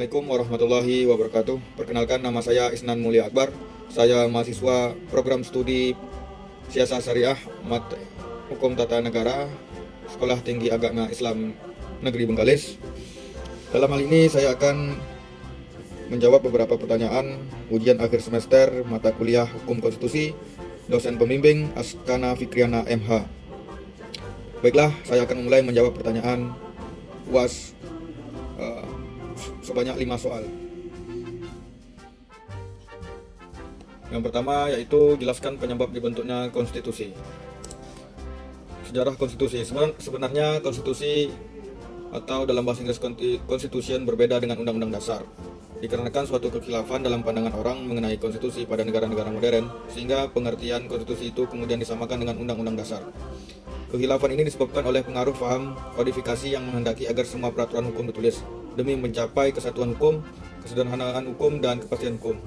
Assalamualaikum warahmatullahi wabarakatuh. Perkenalkan, nama saya Isnan Mulia Akbar. Saya mahasiswa program studi Siasat Syariah Hukum Tata Negara Sekolah Tinggi Agama Islam Negeri Bengkalis. Dalam hal ini saya akan menjawab beberapa pertanyaan ujian akhir semester mata kuliah Hukum Konstitusi, dosen pembimbing Askana Fikriana MH. Baiklah, saya akan mulai menjawab pertanyaan UAS sebanyak 5 soal. Yang pertama yaitu jelaskan penyebab dibentuknya konstitusi. Sejarah konstitusi. Sebenarnya konstitusi atau dalam bahasa Inggris constitution berbeda dengan undang-undang dasar. Dikarenakan suatu kekhilafan dalam pandangan orang mengenai konstitusi pada negara-negara modern, sehingga pengertian konstitusi itu kemudian disamakan dengan undang-undang dasar. Kekhilafan ini disebabkan oleh pengaruh paham kodifikasi yang menghendaki agar semua peraturan hukum ditulis demi mencapai kesatuan hukum, kesederhanaan hukum, dan kepastian hukum.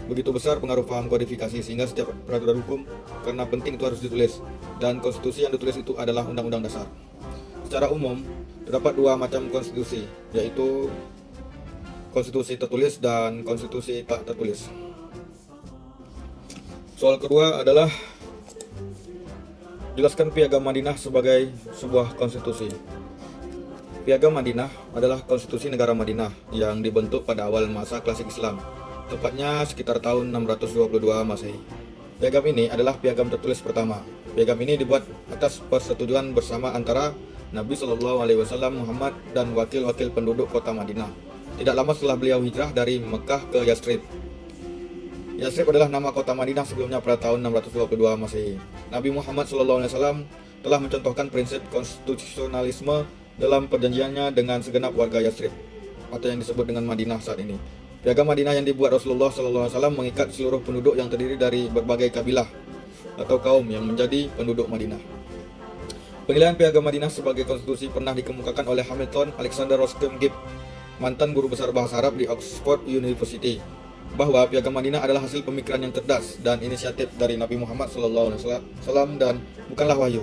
Begitu besar pengaruh paham kodifikasi sehingga setiap peraturan hukum karena penting itu harus ditulis, dan konstitusi yang ditulis itu adalah undang-undang dasar. Secara umum, terdapat dua macam konstitusi, yaitu konstitusi tertulis dan konstitusi tak tertulis. Soal kedua adalah jelaskan Piagam Madinah sebagai sebuah konstitusi. Piagam Madinah adalah konstitusi negara Madinah yang dibentuk pada awal masa klasik Islam, tepatnya sekitar tahun 622 Masehi. Piagam ini adalah piagam tertulis pertama. Piagam ini dibuat atas persetujuan bersama antara Nabi Shallallahu Alaihi Wasallam, Muhammad, dan wakil-wakil penduduk kota Madinah. Tidak lama setelah beliau hijrah dari Mekah ke Yathrib. Yathrib adalah nama kota Madinah sebelumnya pada tahun 622 Masehi. Nabi Muhammad SAW telah mencontohkan prinsip konstitusionalisme dalam perjanjiannya dengan segenap warga Yathrib, atau yang disebut dengan Madinah saat ini. Piagam Madinah yang dibuat Rasulullah SAW mengikat seluruh penduduk yang terdiri dari berbagai kabilah atau kaum yang menjadi penduduk Madinah. Penilaian Piagam Madinah sebagai konstitusi pernah dikemukakan oleh Hamilton Alexander Roscoe Gibb, mantan guru besar bahasa Arab di Oxford University, bahwa Piagam Madinah adalah hasil pemikiran yang cerdas dan inisiatif dari Nabi Muhammad SAW dan bukanlah wahyu.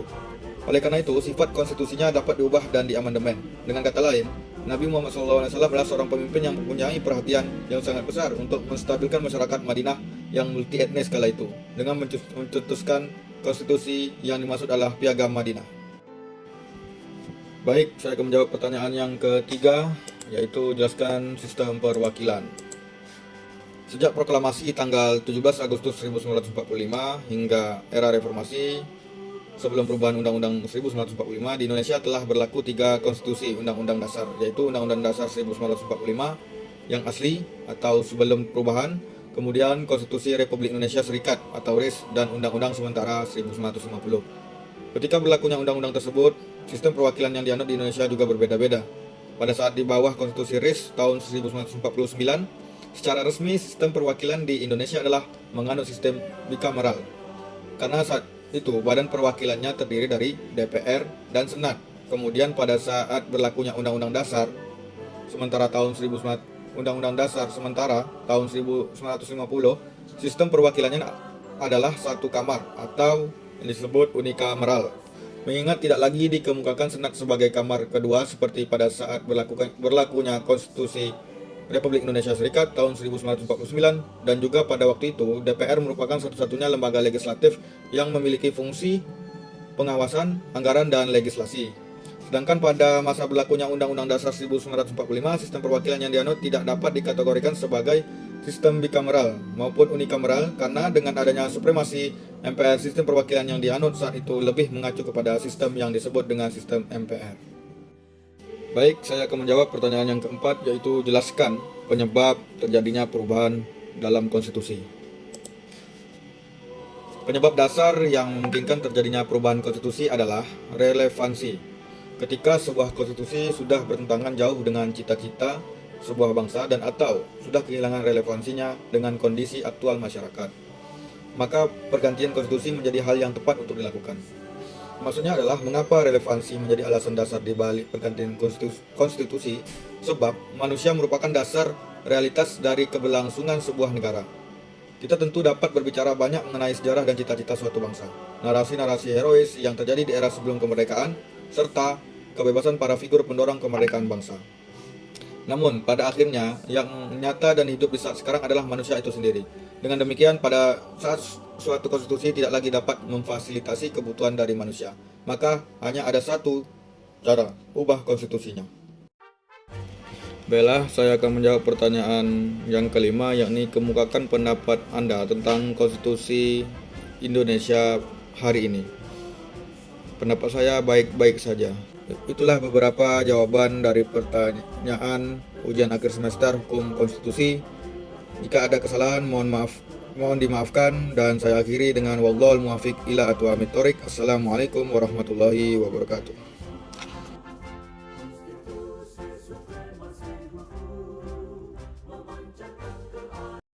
Oleh karena itu, sifat konstitusinya dapat diubah dan diamandemen. Dengan kata lain, Nabi Muhammad SAW adalah seorang pemimpin yang mempunyai perhatian yang sangat besar untuk menstabilkan masyarakat Madinah yang multi etnis kala itu, dengan mencetuskan konstitusi yang dimaksud adalah Piagam Madinah. Baik, saya akan menjawab pertanyaan yang ketiga, yaitu jelaskan sistem perwakilan. Sejak proklamasi tanggal 17 Agustus 1945 hingga era reformasi sebelum perubahan Undang-Undang 1945, di Indonesia telah berlaku 3 konstitusi undang-undang dasar, yaitu Undang-Undang Dasar 1945 yang asli atau sebelum perubahan, kemudian Konstitusi Republik Indonesia Serikat atau RIS, dan Undang-Undang Sementara 1950. Ketika berlakunya undang-undang tersebut, sistem perwakilan yang dianut di Indonesia juga berbeda-beda. Pada saat di bawah Konstitusi RIS tahun 1949, secara resmi sistem perwakilan di Indonesia adalah menganut sistem bikameral. Karena saat itu badan perwakilannya terdiri dari DPR dan Senat. Kemudian pada saat berlakunya Undang-Undang Dasar sementara tahun 1950, sistem perwakilannya adalah satu kamar atau yang disebut unikameral. Mengingat tidak lagi dikemukakan Senat sebagai kamar kedua seperti pada saat berlakunya Konstitusi Republik Indonesia Serikat tahun 1949, dan juga pada waktu itu DPR merupakan satu-satunya lembaga legislatif yang memiliki fungsi pengawasan, anggaran, dan legislasi. Sedangkan pada masa berlakunya Undang-Undang Dasar 1945, sistem perwakilan yang dianut tidak dapat dikategorikan sebagai sistem bikameral maupun unikameral, karena dengan adanya supremasi MPR, sistem perwakilan yang dianut saat itu lebih mengacu kepada sistem yang disebut dengan sistem MPR. Baik, saya akan menjawab pertanyaan yang keempat, yaitu jelaskan penyebab terjadinya perubahan dalam konstitusi. Penyebab dasar yang memungkinkan terjadinya perubahan konstitusi adalah relevansi. Ketika sebuah konstitusi sudah bertentangan jauh dengan cita-cita sebuah bangsa dan atau sudah kehilangan relevansinya dengan kondisi aktual masyarakat, maka pergantian konstitusi menjadi hal yang tepat untuk dilakukan. Maksudnya adalah mengapa relevansi menjadi alasan dasar di balik pergantian konstitusi, sebab manusia merupakan dasar realitas dari keberlangsungan sebuah negara. Kita tentu dapat berbicara banyak mengenai sejarah dan cita-cita suatu bangsa, narasi-narasi herois yang terjadi di era sebelum kemerdekaan, serta kebebasan para figur pendorong kemerdekaan bangsa. Namun, pada akhirnya, yang nyata dan hidup di saat sekarang adalah manusia itu sendiri. Dengan demikian, pada saat suatu konstitusi tidak lagi dapat memfasilitasi kebutuhan dari manusia, maka hanya ada satu cara, ubah konstitusinya. Baiklah, saya akan menjawab pertanyaan yang kelima, yakni kemukakan pendapat Anda tentang konstitusi Indonesia hari ini. Pendapat saya baik-baik saja. Itulah beberapa jawaban dari pertanyaan ujian akhir semester hukum konstitusi. Jika ada kesalahan, mohon dimaafkan, dan saya akhiri dengan wallahul muwaffiq ila aqwamit thoriq. Assalamualaikum warahmatullahi wabarakatuh.